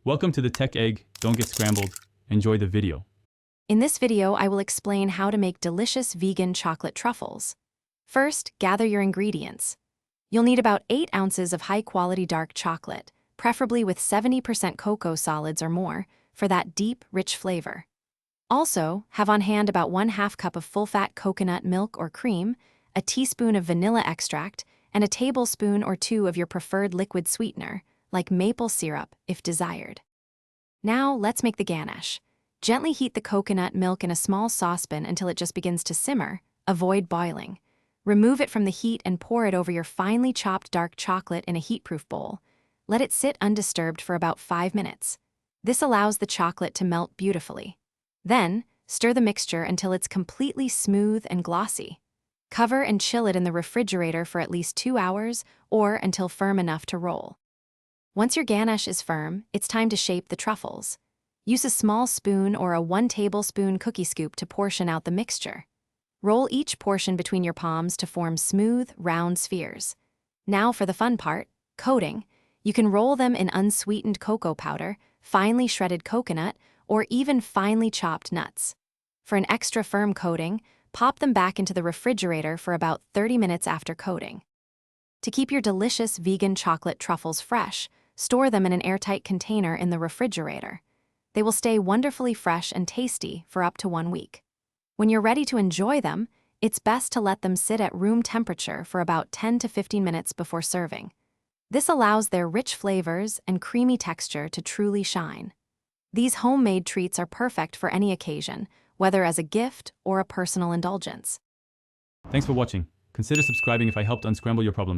Welcome to the Tech Egg. Don't get scrambled. Enjoy the video. In this video, I will explain how to make delicious vegan chocolate truffles. First, gather your ingredients. You'll need about 8 ounces of high-quality dark chocolate, preferably with 70% cocoa solids or more, for that deep, rich flavor. Also, have on hand about 1/2 cup of full-fat coconut milk or cream, a teaspoon of vanilla extract, and a tablespoon or 2 of your preferred liquid sweetener, like maple syrup if desired. Now, let's make the ganache. Gently heat the coconut milk in a small saucepan until it just begins to simmer. Avoid boiling. Remove it from the heat and pour it over your finely chopped dark chocolate in a heatproof bowl. Let it sit undisturbed for about 5 minutes. This allows the chocolate to melt beautifully. Then, stir the mixture until it's completely smooth and glossy. Cover and chill it in the refrigerator for at least 2 hours or until firm enough to roll. Once your ganache is firm, it's time to shape the truffles. Use a small spoon or a 1 tablespoon cookie scoop to portion out the mixture. Roll each portion between your palms to form smooth, round spheres. Now for the fun part, coating. You can roll them in unsweetened cocoa powder, finely shredded coconut, or even finely chopped nuts. For an extra firm coating, pop them back into the refrigerator for about 30 minutes after coating. To keep your delicious vegan chocolate truffles fresh, store them in an airtight container in the refrigerator. They will stay wonderfully fresh and tasty for up to 1 week. When you're ready to enjoy them, it's best to let them sit at room temperature for about 10 to 15 minutes before serving. This allows their rich flavors and creamy texture to truly shine. These homemade treats are perfect for any occasion, whether as a gift or a personal indulgence. Thanks for watching. Consider subscribing if I helped unscramble your problems.